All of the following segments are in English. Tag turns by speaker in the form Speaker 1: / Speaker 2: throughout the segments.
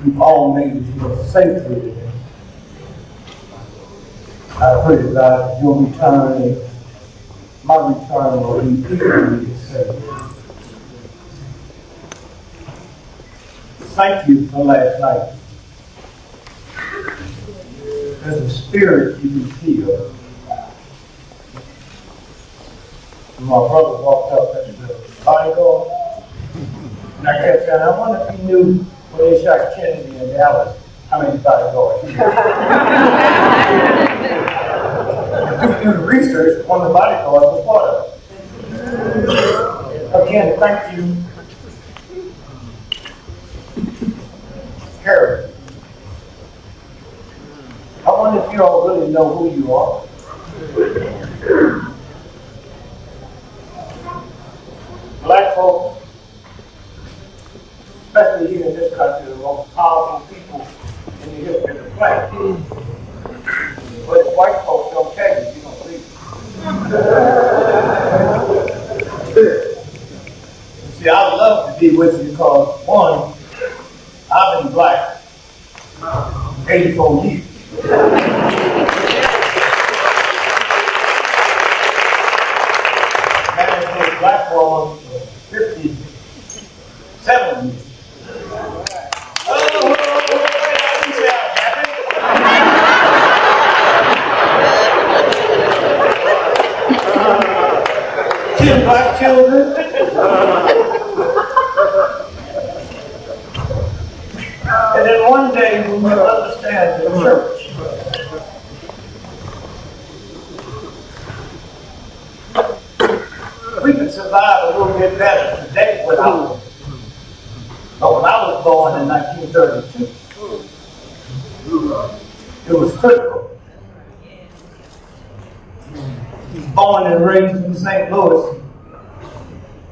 Speaker 1: we've all made it here safely today. I pray to God your return and my return will be equally the same. Thank you for last night. There's a spirit you can feel. And my brother walked up at the bodyguard, and I kept saying, I wonder if he knew when they shot Kennedy in Dallas, how many bodyguards he had. Do the research on the bodyguards was part of it. Again, thank you, Harry. I wonder if you all really know who you are. Black folks, especially here in this country, are the most powerful people in the history of the planet. But if white folks don't tell you, you don't believe it. See, I'd love to be with you because, one, I've been black 84 years. Married to a black woman 57 years. Ten black children. And then one day we will understand the church. We can survive a little bit better today without them. But when I was born in 1932, it was critical. Born and raised in St. Louis.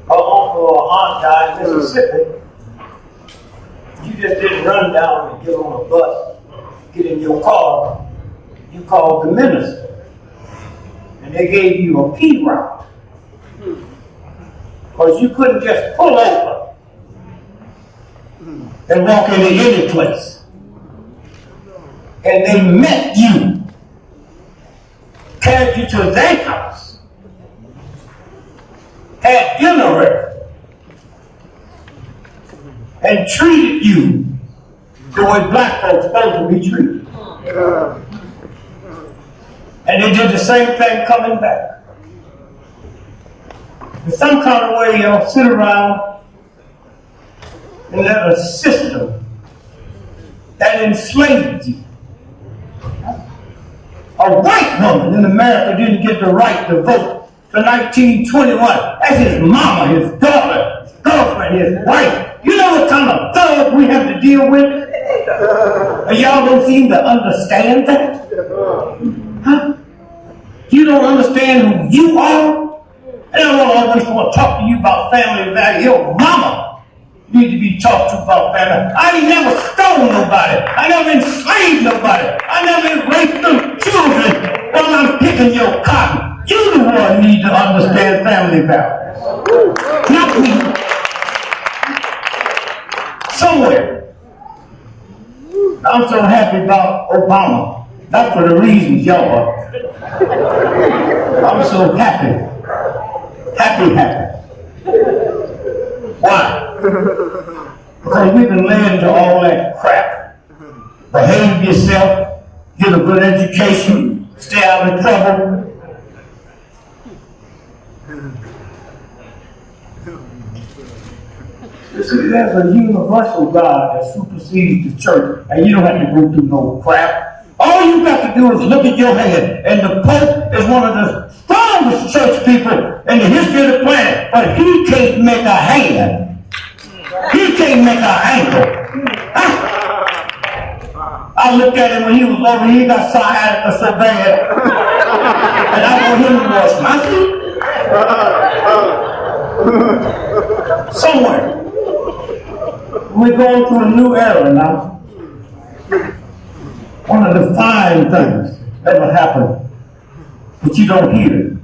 Speaker 1: Her uncle or aunt died in Mississippi. You just didn't run down and get on a bus, get in your car. You called the minister. And they gave you a P route. Because you couldn't just pull over and walk into any place. And they met you, carried you to their house, had dinner ready, and treated you the way black folks supposed to be treated. And they did the same thing coming back. In some kind of way, y'all sit around and let a system that enslaved you. A white woman in America didn't get the right to vote till 1921. That's his mama, his daughter, his girlfriend, his wife. You know what kind of thug we have to deal with? And y'all don't seem to understand that? Huh? You don't understand who you are? And I don't always want to talk to you about family value. Your mama need to be talked to about family. I ain't never stole nobody. I never enslaved nobody. I never raped them children while I'm picking your cotton. You the one need to understand family values. Not me. Somewhere. I'm so happy about Obama. Not for the reasons y'all are. I'm so happy. Happy. Why? Because we've been led to all that crap. Behave yourself, get a good education, stay out of trouble. You see, there's a universal God that supersedes the church, and you don't have to go through no crap. All you got to do is look at your head, and the Pope is one of the strongest church people in the history of the planet, but he can't make a hand. He can't make an ankle. I looked at him when he was over here, he got sciatica so bad, and I want him to wash my feet. Somewhere. We're going through a new era now. One of the fine things that will happen, but you don't hear it,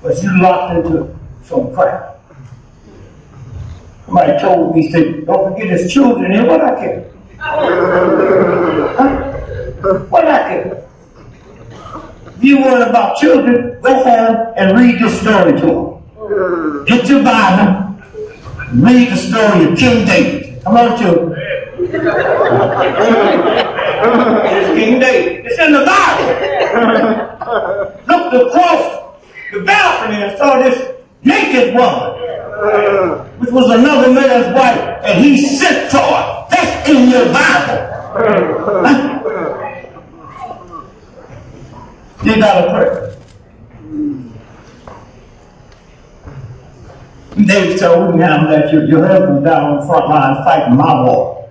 Speaker 1: but you locked into some crap. Somebody told me, said, don't forget there's children here, but I can't. What I care? If you worry about children, go home and read this story to them. Get your Bible, read the story of King David. Come on, children. It's King David. It's in the Bible. Looked across the balcony and saw this naked woman, which was another man's wife, and he sent for her. That's in your Bible. You gotta pray. David said, we can handle that. Your husband's down on the front line fighting my war.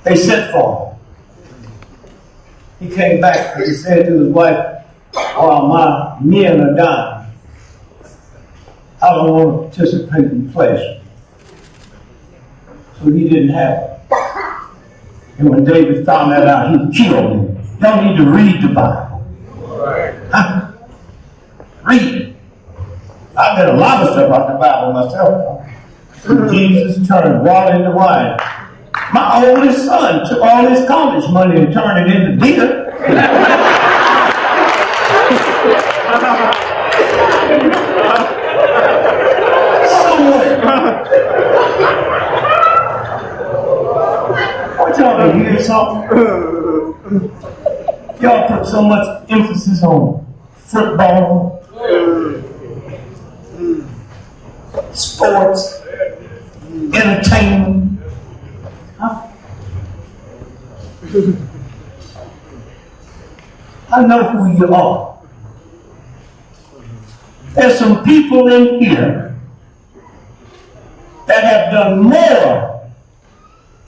Speaker 1: They sent for him. He came back and he said to his wife, while my men are dying, I don't want to participate in pleasure. So he didn't have it. And when David found that out, he killed him. You don't need to read the Bible. Huh? Read it. I did a lot of stuff out the Bible myself. Jesus turned water into wine. My oldest son took all his college money and turned it into beer. Somewhere. I want y'all to hear something. Y'all put so much emphasis on football, sports, entertainment. I know who you are. There's some people in here that have done more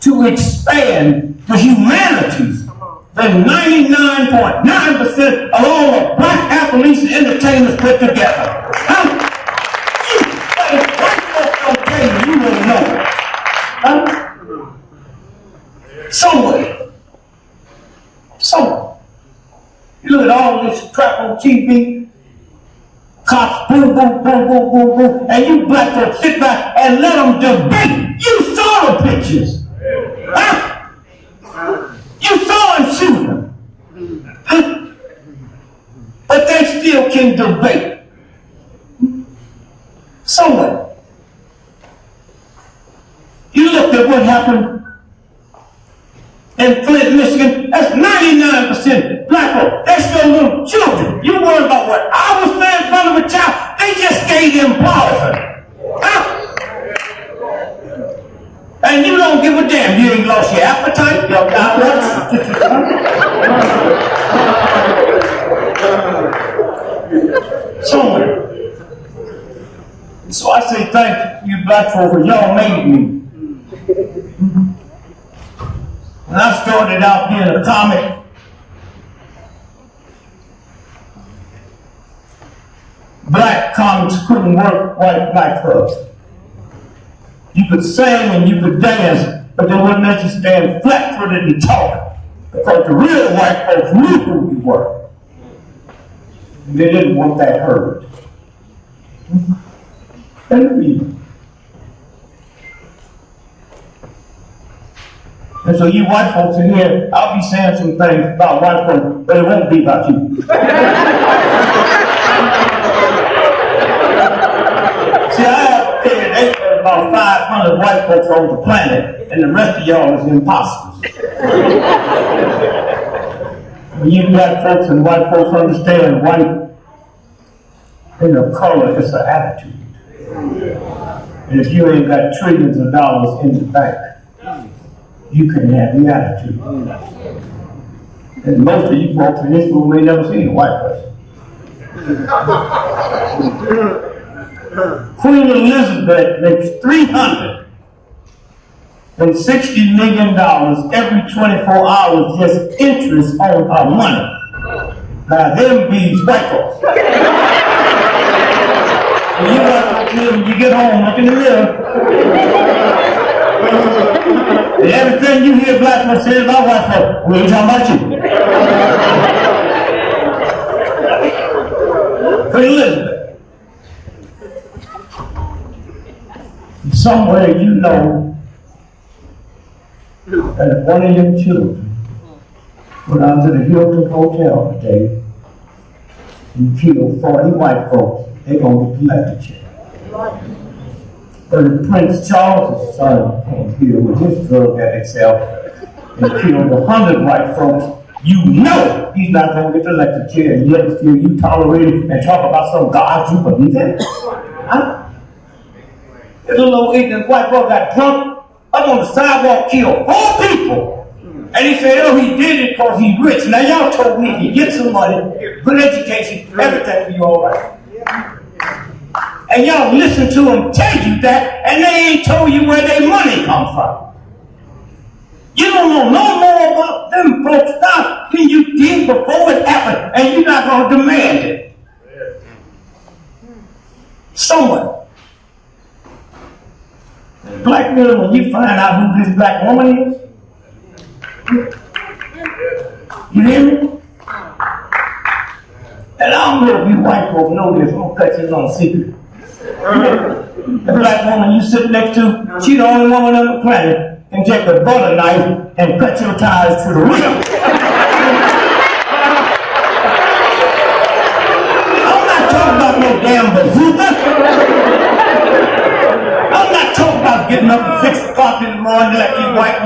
Speaker 1: to expand the humanities than 99.9% of all the black athletes and entertainers put together. Huh? If white folks don't pay you, you wouldn't know it. Huh? Somewhere. You look at all this crap on TV, cops, boom, boom, boom, boom, boom, boom, and you black folks sit back and let them debate. You saw the pictures. Huh? You saw them shoot them. Huh? But they still can debate. Somewhere. You looked at what happened in Flint, Michigan. That's 99% black folk. That's your little children. You worry about what I was saying in front of a child. They just gave him poison. Huh? And you don't give a damn. You ain't lost your appetite. Your somewhere. So I say thank you, black folk, for y'all made me. When I started out being a comic, black comics couldn't work white black folks. You could sing and you could dance, but they wouldn't let you stand flat-footed and talk, because the real white folks knew who we were. And they didn't want that heard. And so you white folks in here, I'll be saying some things about white folks, but it won't be about you. See, I have about 500 white folks on the planet, and the rest of y'all is imposters. When you black folks and white folks understand white ain't a color, it's an attitude. And if you ain't got trillions of dollars in the bank, you can have the attitude. And most of you folks in this room may never seen a white person. Queen Elizabeth makes $360 million every 24 hours just interest on her money. Now them bees white folks. When you white folks live, when you get home, look in the mirror. And everything you hear black folks say about white folks, we ain't talking about you. Queen Elizabeth. Somewhere you know And if one of your children went out to the Hilton Hotel today and killed 40 white folks, they're going to get the electric chair. But if Prince Charles' son came here with his drug addict self and killed 100 white folks, you know he's not going to get the electric chair, and yet still you tolerate it and talk about some God you believe in. Huh? This little ignorant white boy got drunk up on the sidewalk, killed 4 people. And he said, oh, he did it because he's rich. Now y'all told me if you get some money, good education, everything will be all right. And y'all listen to them tell you that, and they ain't told you where their money comes from. You don't know no more about them folks now than you did before it happened, and you're not going to demand it. Somewhere. Black men, when you find out who this black woman is, you hear me? And I don't know if you white folks know this, I'm going to cut you on secret. The black woman you sit next to, she the only woman on the planet can take a butter knife and cut your tires to the rim. I'm not talking about no damn bazooka. I'm not talking about getting up at 6 o'clock in the morning like you white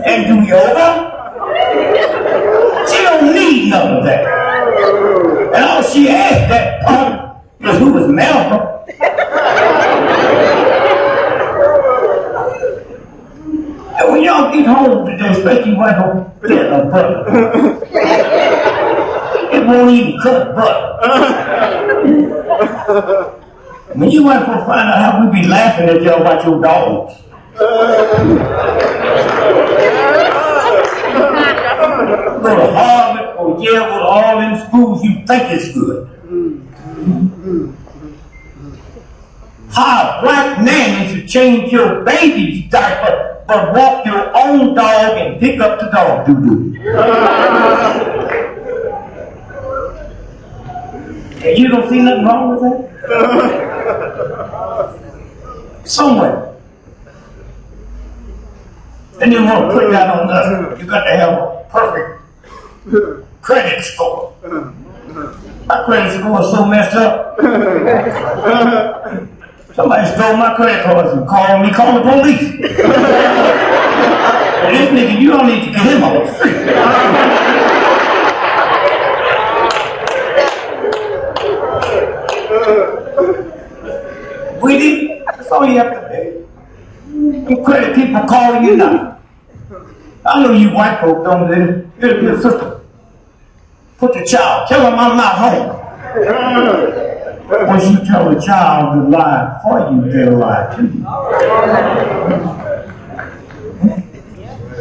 Speaker 1: and do yoga. She don't need none of that. And all she asked that part was who was Malcolm. And when y'all get home today, especially white home, get a butter. It won't even cut butter. When you white folks find out how we be laughing at y'all about your dogs. Go to Harvard or Yale or all them schools you think is good. How a black man should change your baby's diaper, but walk your own dog and pick up the dog doo-doo. And you don't see nothing wrong with that? Somewhere. And you want to put that on the, you got to have a perfect credit score. My credit score is so messed up. Somebody stole my credit cards and called me, call the police. And this nigga, you don't need to get him on the street. We did. That's all you have to pay. Them credit people calling you now. I know you white folk don't do it. Your sister. Put the child. Tell him I'm not home. Once you tell the child to lie for you, they'll lie to you.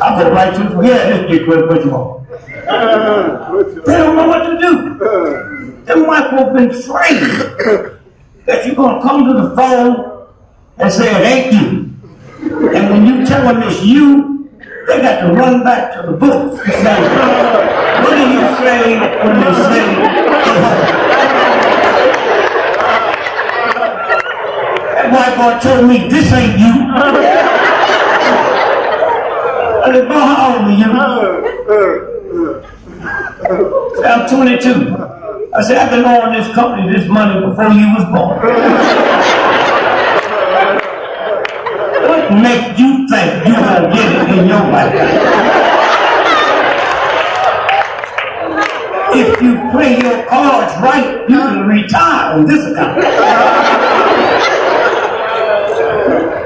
Speaker 1: I'll go right to it. Yeah, this big quick, what you want? They don't know what to do. Them white folk been trained that you're going to come to the phone and say it ain't you. And when you tell them it's you, they got to run back to the book and say, what do you say when they say that white boy told me this ain't you. I said, boy, how old are you? I'm 22. I said, I've been owing this company this money before you was born. What makes you think you're going to get it in your lifetime? If you play your cards right, you can retire on this account.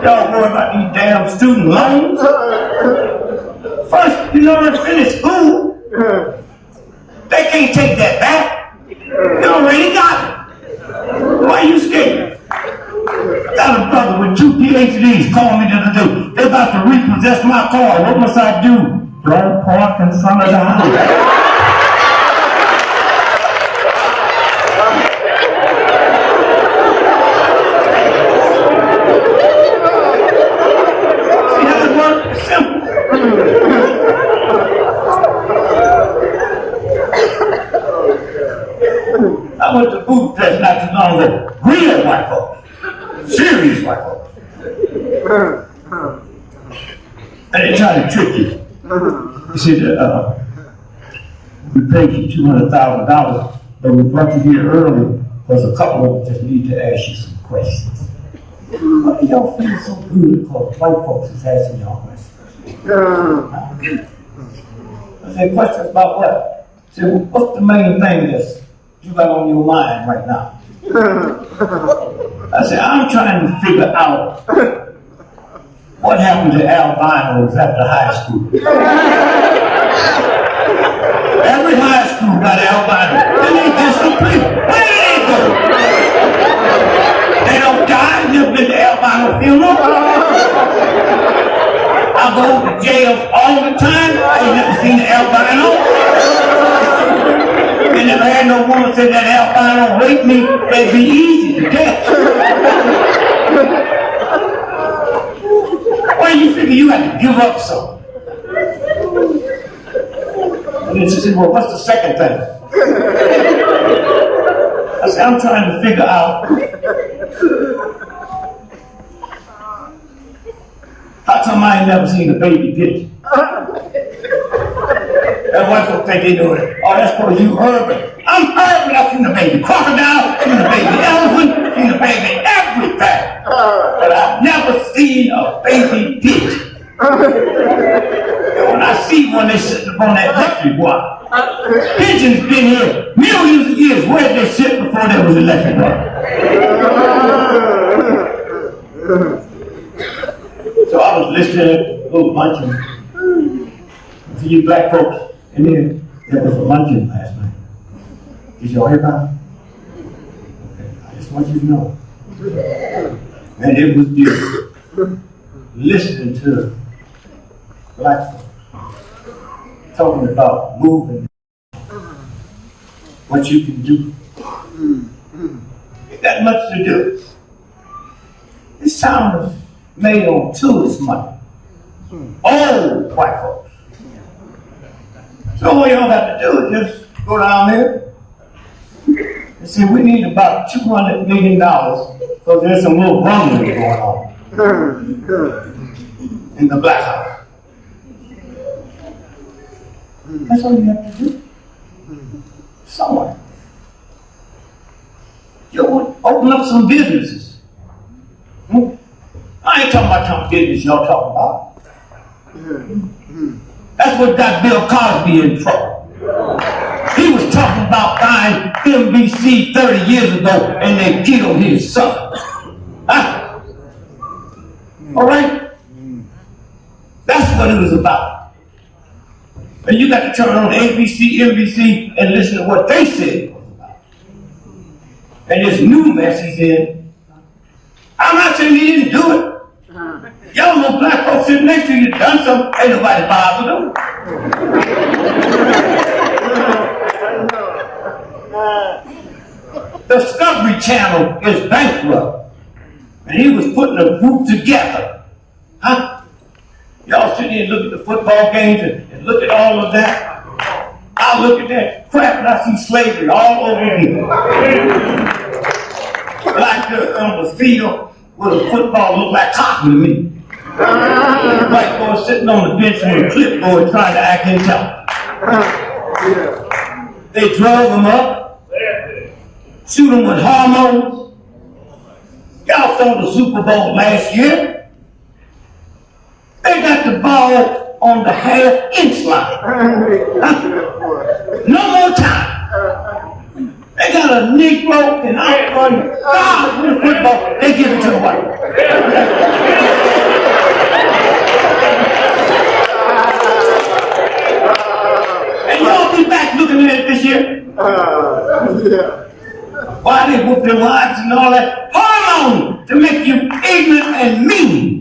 Speaker 1: Y'all worry about these damn student loans. First, you know, they finish school. They can't take that back. You already got it. Why are you scared? I got a brother with 2 PhDs calling me the other day. They're about to repossess my car. What must I do? Don't park in front of the house. See how it works? It's simple. I went to boot test not too long ago. Real white folks. Serious white folks. And they try to trick you. He said, we paid you $200,000, but we brought you here early because a couple of us just need to ask you some questions. Why do y'all feel so good because white folks is asking y'all questions? I said, questions about what? I said, well, what's the main thing that you got on your mind right now? I said, I'm trying to figure out what happened to albinos after high school. Every high school got albinos. Then they disappear. Where did they go? They don't die. Never been to albino funeral. I go to jail all the time. I ain't never seen an albino. And never had no woman say that albino raped me. It'd be easy to catch. Why do you figure you have to give up something? And then she said, well, what's the second thing? I said, I'm trying to figure out how come I ain't never seen a baby pigeon? And white folks think they know it. Oh, that's because you urban. I'm urban. I've seen a baby crocodile, seen a baby elephant, seen a baby everything. But I've never seen a baby pigeon. And when I see one, they sit up on that electric wire. Pigeons been here millions of years. Where did they sit before there was electric wire? So I was listening to a little luncheon for you black folks, and then there was a luncheon last night. Did y'all hear about it? Okay, I just want you to know. And it was beautiful. Listening to black folks talking about moving, what you can do. Ain't that much to do. This town was made on tourist money. Old white folks. So all y'all have to do is just go down there and say, we need about $200 million because there's some little rumbling going on in the Black House. That's all you have to do. Somewhere. You open up some businesses. I ain't talking about some business y'all talking about. That's what got Bill Cosby in trouble. He was talking about buying NBC 30 years ago and they killed his son. Huh? All right? That's what it was about. And you got to turn on ABC, NBC, and listen to what they said it was about. And this new mess he's in. I'm not saying he didn't do it. Y'all little black folks sitting next to you done something, ain't nobody bothered them. The Discovery Channel is bankrupt. And he was putting a group together. Huh? Y'all sit here and look at the football games and look at all of that. I look at that crap and I see slavery all over here. Like on the field with a football look like cotton to me. White boy sitting on the bench with a clipboard trying to act intelligent. They drug him up, shoot him with hormones. Y'all saw the Super Bowl last year. They got the ball on the half-inch line. No more time. They got a Negro and out running. God, with football, they give it to the white. And y'all be back looking at it this year. Why they whoop their wives and all that? Hormone to make you ignorant and mean.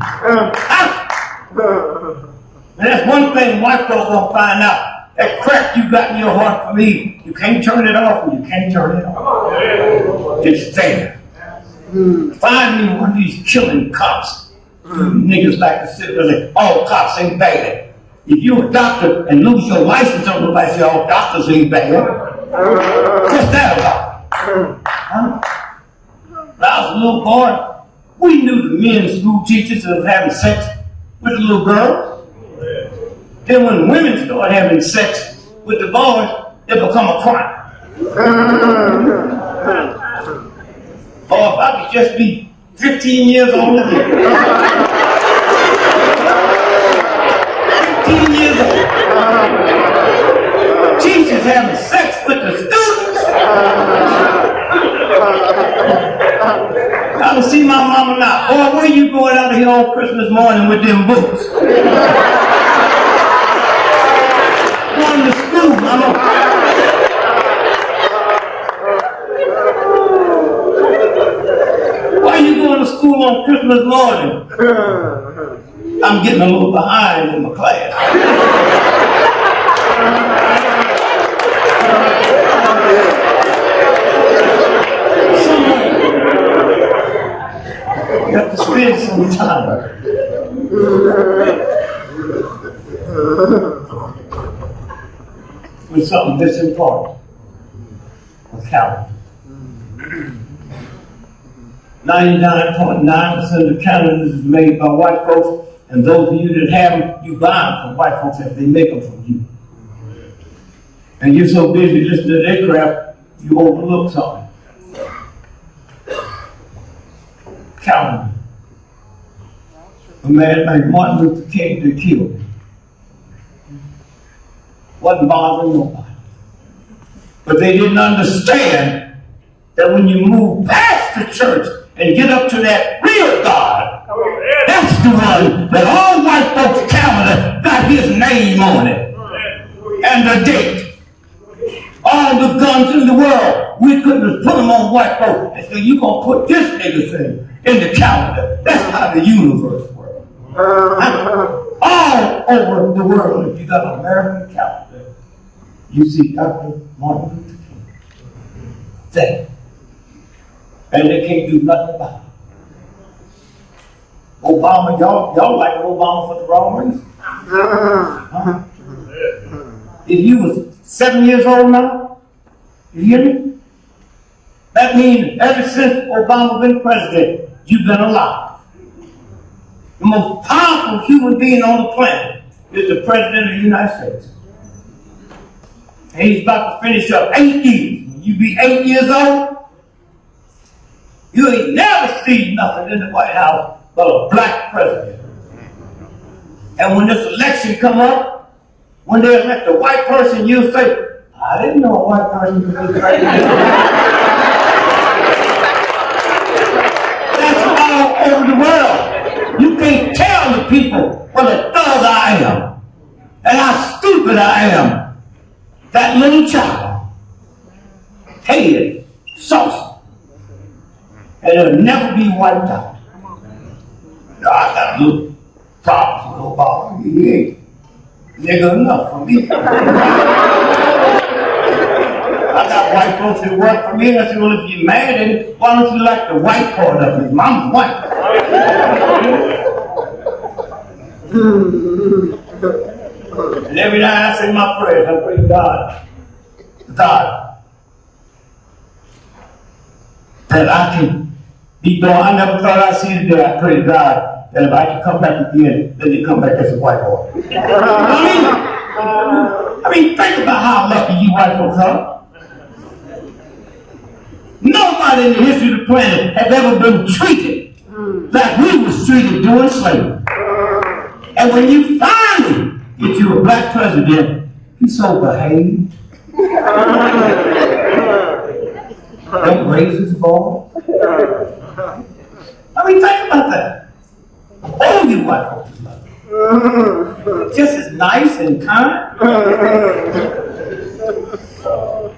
Speaker 1: And that's one thing white folks gonna find out. That crack you got in your heart for me, you can't turn it off and you can't turn it on. Just stay there. Find me one of these killing cops. Niggas like to sit there and say, all cops ain't bad. If you're a doctor and lose your license, everybody say all doctors ain't bad. What's that about? Huh? When I was a little boy, we knew the men school teachers that was having sex with the little girls. Then when women start having sex with the boys, it become a crime. Or if I could just be 15 years old again. 15 years old. Teachers having sex with the students. I can see my mama now. Boy, where you going out of here on Christmas morning with them boots? Going to school, mama. Why you going to school on Christmas morning? I'm getting a little behind in my class. You have to spend some time with something that's important. A calendar. 99.9% of the calendars is made by white folks, and those of you that have them, you buy them from white folks if they make them from you. And you're so busy listening to their crap, you overlook something. Calendar. A man named Martin Luther King, they killed him. Wasn't bothering nobody. But they didn't understand that when you move past the church and get up to that real God, that's the one that all white folks' calendar got his name on it. And the date. All the guns in the world, we couldn't have put them on white folks and say, you gonna put this nigga thing in the calendar. That's how the universe works. All over the world, if you got an American calendar, you see Dr. Martin Luther King. There. And they can't do nothing about it. Obama, y'all like Obama for the wrong reason. Huh? If you was 7 years old now, you hear me? That means ever since Obama been president, you've been alive. The most powerful human being on the planet is the President of the United States. And he's about to finish up 8 years. When you be 8 years old, you ain't never seen nothing in the White House but a black president. And when this election come up, when they elect a white person, you say, I didn't know a white person could be president. That's all over the world. You can't tell the people what a thug I am and how stupid I am. That little child, head, saucy, and it'll never be wiped out. I got little problems with Obama. He ain't nigga enough for me. I got white folks that work for me, and I said, well, if you're mad at him, why don't you like the white part of his mom's white? And every night I say my prayers, I pray to God, that I can be gone. I never thought I'd see the day. I pray to God that if I can come back again, then they come back as a white boy. I mean, think about how lucky you white folks are. Nobody in the history of the planet has ever been treated like we was treated during slavery. And when you finally get you a black president, he's so behaved. Don't raise his voice. I mean, think about that. All you white folks is like just as nice and kind.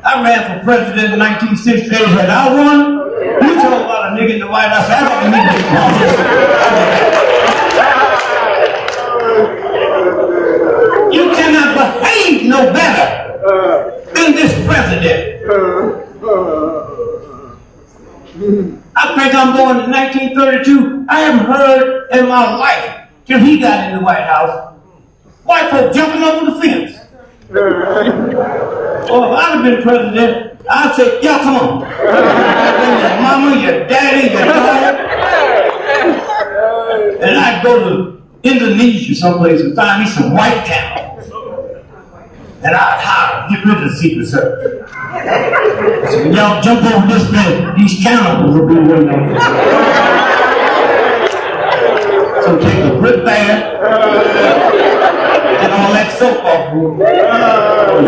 Speaker 1: I ran for president in 1968. Had I won, you told about a nigga in the White House. I don't need this. You cannot behave no better than this president. I think I'm born in 1932. I haven't heard in my life till he got in the White House white folk jumping over the fence. Or if I'd have been president, I'd say, y'all come on. Your mama, your daddy, your daughter. And I'd go to Indonesia someplace and find me some white cows. and I'd hire, get rid of the Secret Service. So when y'all jump over this bed, these cannibals will be waiting on you. So take a good bath, and all that soap off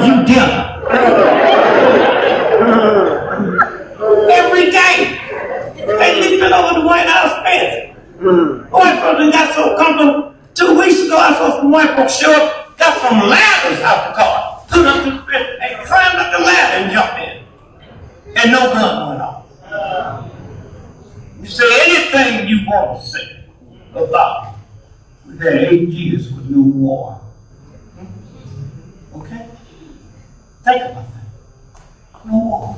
Speaker 1: you dinner. Every day. They leaping over the White House fence. White folks done got so comfortable. 2 weeks ago, I saw some white folks show up, got some ladders out the car, put up to the fence, and climbed up the ladder and jumped in. And no gun went off. You say anything you want to say about it. We've had 8 years with no war. Okay? Think about that. No war.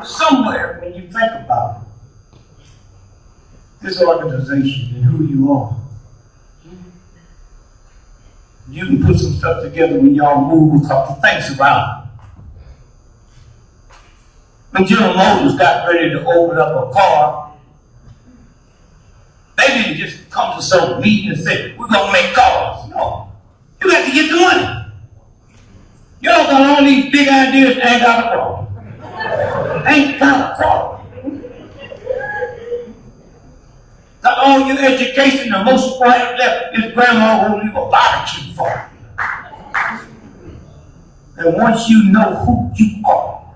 Speaker 1: Somewhere, when you think about it, this organization and who you are, you can put some stuff together when y'all move a couple things around. When General Motors got ready to open up a car, they didn't just come to some meeting and say, we're going to make cars. No. You got to get the money. Y'all got all these big ideas and ain't got a car. Ain't got a car. Got all your education, the most quiet left is grandma won't leave a barbecue for you. And once you know who you are,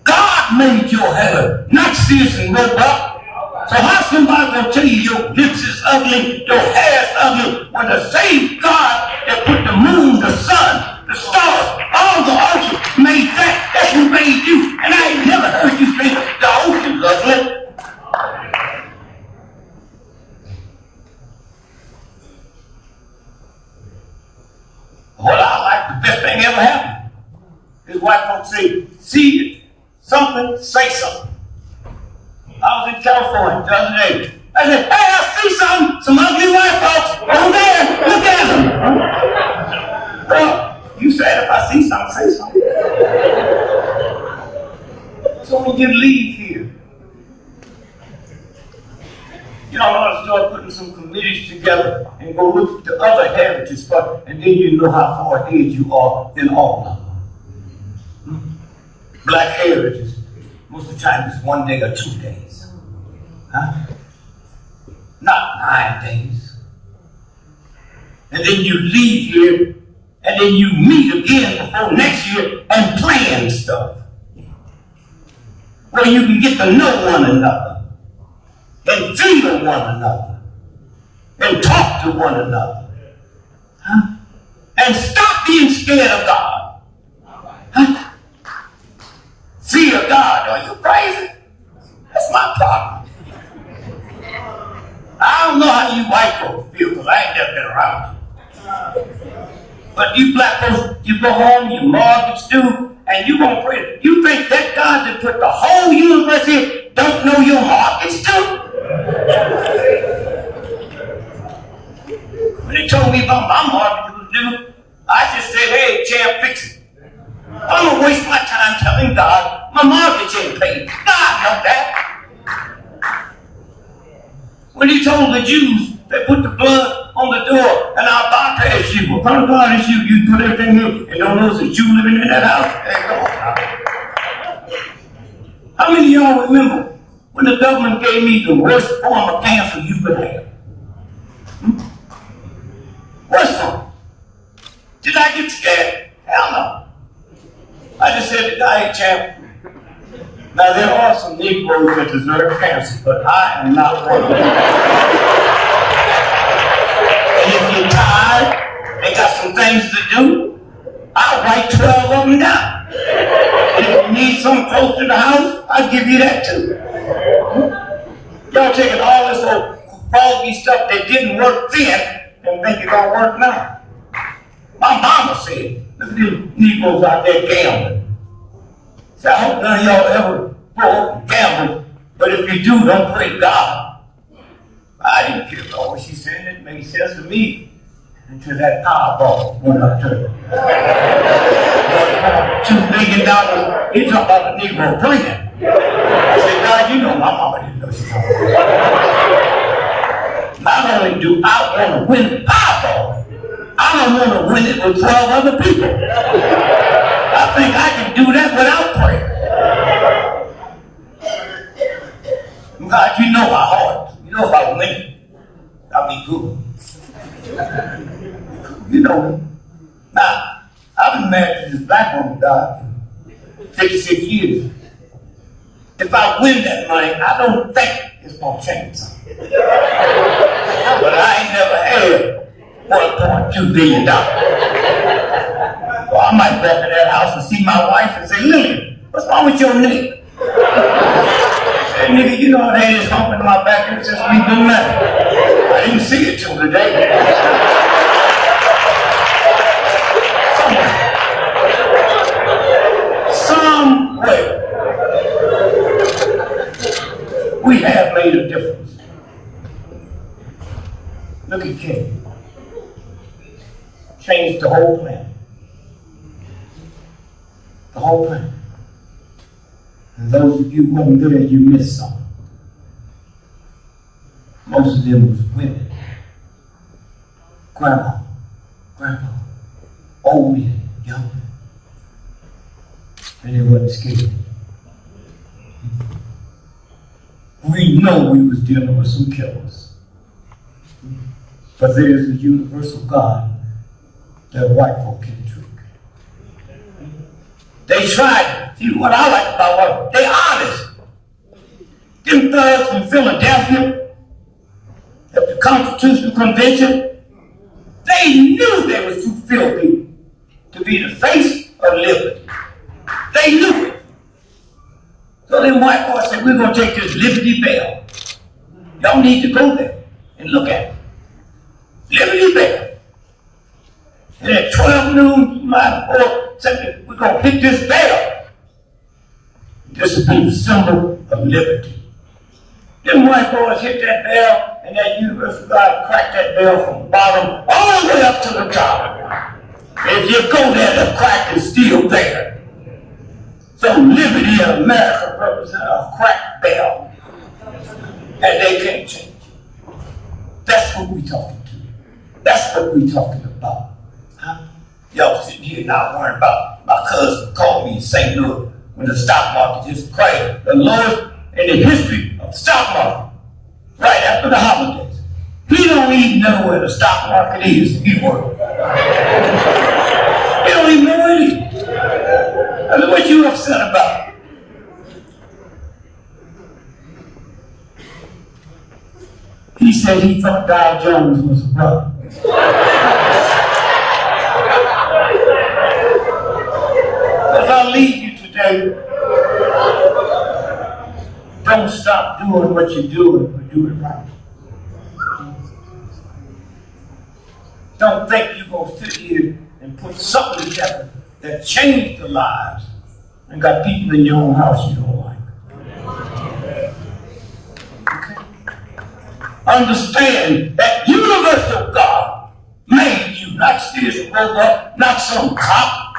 Speaker 1: God made your hair, not serious and robot. So how somebody gonna tell you your lips is ugly, your hair is ugly, when the same God that put the moon, the sun, the stars, all the oceans made that. That's who made you. And I ain't never heard you say the ocean's ugly. What I like, the best thing ever happened is white folks say, see something, say something. I was in California the other day. I said, hey, I see some ugly white folks over there. Look at them. Well, you said if I see something, say something. So when you leave here, you ought to start putting some committees together and go look at the other heritage spots, and then you know how far ahead you are in all of them. Black heritage, most of the time, is 1 day or 2 days. Not 9 days. And then you leave here, and then you meet again before next year and plan stuff. Where you can get to know one another, and feel one another, and talk to one another. And stop being scared of God. Fear God. Are you crazy? That's my problem. I don't know how you white folks feel, because I ain't never been around you. But you black folks, you go home, you mortgage due, and you gonna pray. You think that God that put the whole universe here don't know your mortgage due? When they told me about my mortgage was due, I just said, hey, champ, fix it. I'm gonna waste my time telling God my mortgage ain't paid. God knows that. When he told the Jews, they put the blood on the door, and our doctor asked you, what kind of God is you? You put everything in, and don't know it's a Jew living in that house? Hey, come on. How many of y'all remember when the government gave me the worst form of cancer you could have? Worst form. Did I get scared? Hell no. I just said to the guy, hey, champ, now there are some Negroes that deserve cancer, but I am not one of them. And if you're tired, they got some things to do, I'll write 12 of them down. And if you need something close to the house, I'll give you that too. Y'all taking all this old foggy stuff that didn't work then and think it's gonna work now. My mama said, look at these Negroes out there gambling. So I hope none of y'all ever grow up and gamble, but if you do, don't pray God. I didn't care about what she said. It made sense to me until that Powerball went up to her. $2 billion. He talking about the Negro playing. I said, God, you know my mama didn't know she was talking about. only do I want to win the Powerball, I don't want to win it with 12 other people. I think I can do that without prayer. God, you know my heart. You know if I win it, I'll be good. You know me. Now, I've been married to this black woman, God, for 56 years. If I win that money, I don't think it's going to change something. But I ain't never had $1.2 billion. So I might walk in that house and see my wife and say, Lillian, what's wrong with your neck? I said, nigga, you know I've had this hump in my back ever since we've been married. I didn't see it till today. Somewhere we have made a difference. Look at King. Changed the whole planet. The whole planet. And those of you who weren't there, you missed something. Most of them was women. Grandma, old men, young men. And they wasn't scared. We know we was dealing with some killers. But there's a universal God that white folk can trick. They tried. See, what I like about white, they honest. Them thugs from Philadelphia at the Constitutional Convention, they knew they was too filthy to be the face of liberty. They knew it. So them white boys said, we're going to take this Liberty Bell. Y'all need to go there and look at it. Liberty Bell. And at 12 noon, my boy said, we're going to hit this bell. This will be the symbol of liberty. Them white boys hit that bell, and that universal God cracked that bell from the bottom all the way up to the top. If you go there, the crack is still there. So liberty in America represents a cracked bell. And they can't change it. That's what we're talking to. That's what we're talking about. Huh? Y'all sitting here not worrying about my cousin called me in St. Louis when the stock market just crashed. The lowest in the history of the stock market. Right after the holidays. He don't even know where the stock market is if he works. He don't even know where it is. That's what you upset about. He said he thought Dow Jones was a brother. As I leave you today, don't stop doing what you're doing, but do it right. Don't think you're going to sit here and put something together that changed the lives and got people in your own house you don't like. Okay? Understand that universal God made you, not Sears and Roebuck, not some cop.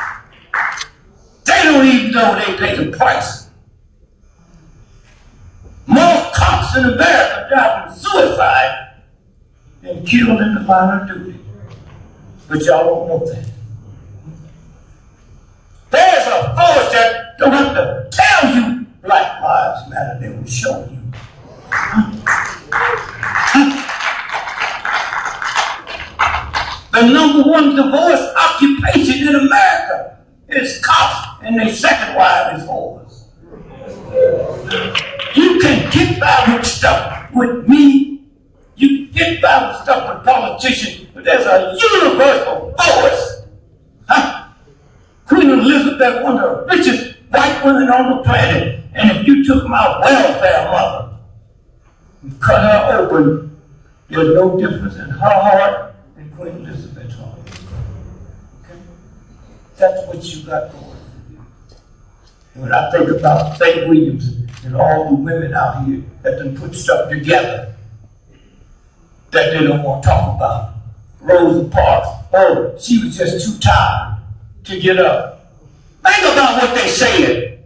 Speaker 1: They don't even know they pay the price. More cops in America die from suicide than killed in the line of duty. But y'all don't know that. There's a force that don't have to tell you Black Lives Matter. They will show you. The number one divorce occupation in America is cops, and their second wife is whores. You can get by with stuff with me. You can get by with stuff with politicians, but there's a universal force. Huh? Queen Elizabeth, one of the richest white women on the planet, and if you took my welfare mother and cut her open, there's no difference in her heart and Queen Elizabeth's heart. Okay? That's what you got going for you. And when I think about St. Williams and all the women out here that done put stuff together that they don't want to talk about. Rosa Parks, oh, she was just too tired to get up. Think about what they said.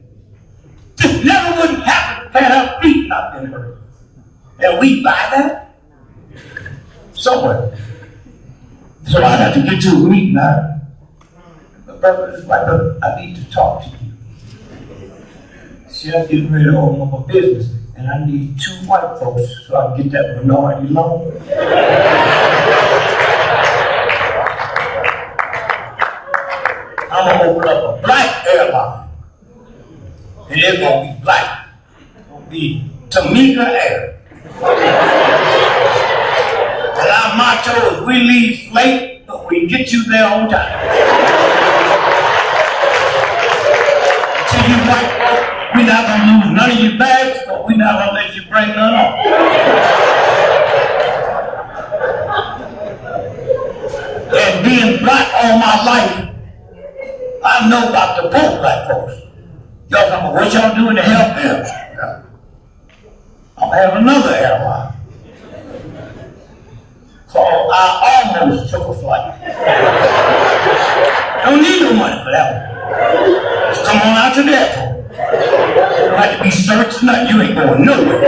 Speaker 1: This never wouldn't happen had her feet not been hurt. And we buy that? somewhere. So I got to get to a meeting now. My brother is like, I need to talk to you. See, I'm getting ready to open up a business, and I need 2 white folks so I can get that minority loan. I'm going to open up a black airline, and it's going to be black. It's going to be Tamika Air. And our motto is we leave late, but we get you there on time. To you white folks, we're not going to lose none of your bags, but we're not going to let you bring none on. And being black all my life, I know about the poor black folks. Y'all talking about what y'all doing to help them? I'm going to have another airline called I Almost Took a Flight. Don't need no money for that one. Just come on out to the airport. You don't have to be searched, nothing. You ain't going nowhere.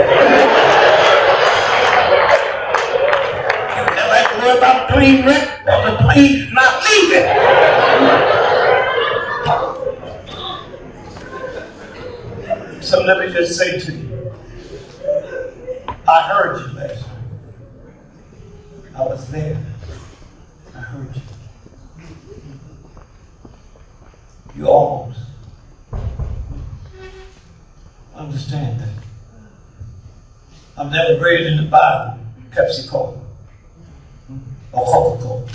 Speaker 1: You never have to worry about plane wreck, or the plane is not leaving. So let me just say to you, I heard you last night. I was there. I heard you. You almost. Understand that. I've never read in the Bible Pepsi-Cola or Coca-Cola.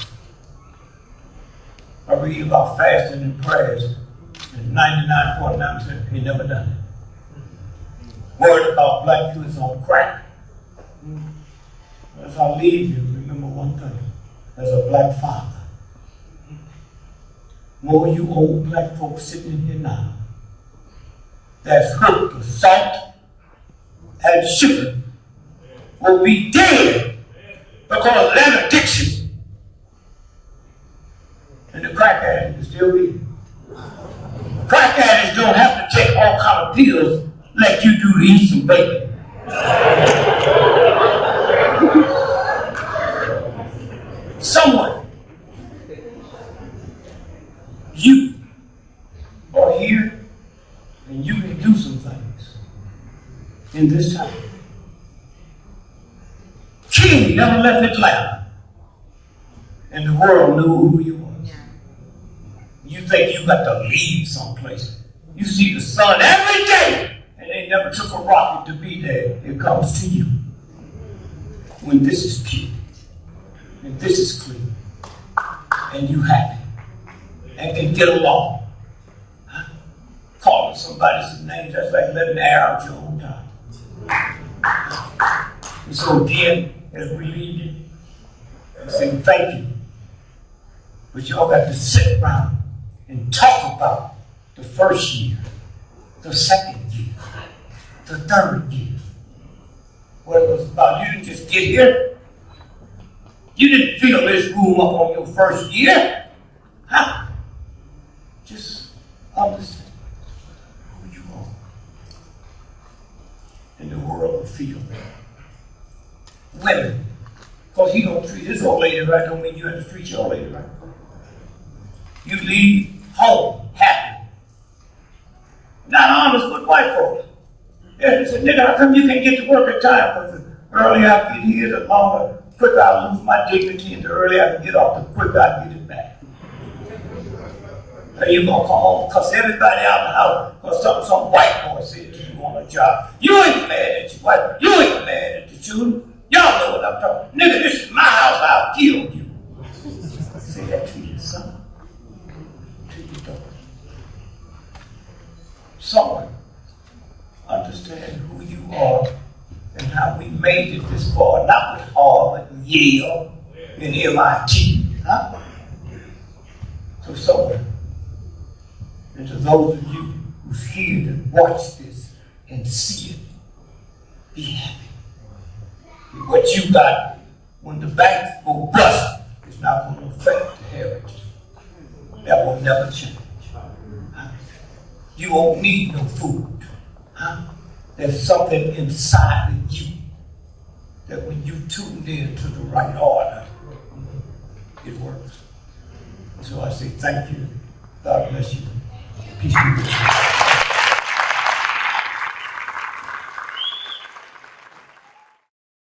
Speaker 1: I read about fasting and prayers, and 99.9% ain't never done it. Worried about black youth on crack. As I leave you, remember one thing. As a black father, more of you old black folks sitting in here now that's hooked with salt and sugar will be dead because of that addiction. And the crack addict is still here. Crack addicts don't have to take all kind of pills like you do to eat some bacon. Someone, you are here and you can do some things in this time. King never left Atlanta and the world knew who he was. You think you got to leave someplace. You see the sun every day and they never took a rocket to be there. It comes to you when this is pure. And this is clean, and you happy, and can get along. Huh? Calling somebody some names, that's like letting air out your own time. And so again, as we leave you, I say thank you. But y'all got to sit around and talk about the first year, the second year, the third year. What it was about. You didn't just get here. You didn't fill this room up on your first year. Huh? Just understand who you are. And the world will feel that. Women. Because he don't treat his old lady right, don't mean you have to treat your old lady right. You leave home happy. Not honest with white folks. They said, nigga, how come you can't get to work at time? Because the earlier I get here, the longer quicker I lose my dignity, and the earlier I can get off, the quicker I get it back. And you're going to come home and cuss everybody out the house because some white boy said to you on a job. You ain't mad at your wife. You ain't mad at the children. Y'all know what I'm talking about. Nigga, this is my house. I'll kill you. Say that to your son, to your daughter. Someone understand who you are and how we made it this far, not with Harvard and Yale and MIT. Huh? So someone, and to those of you who's here to watch this and see it, be happy. What you got when the banks go bust is not going to affect the heritage. That will never change. Huh? You won't need no food. Huh? There's something inside of you that when you tuned in to the right order, it works. So I say thank you. God bless you. Peace be with you.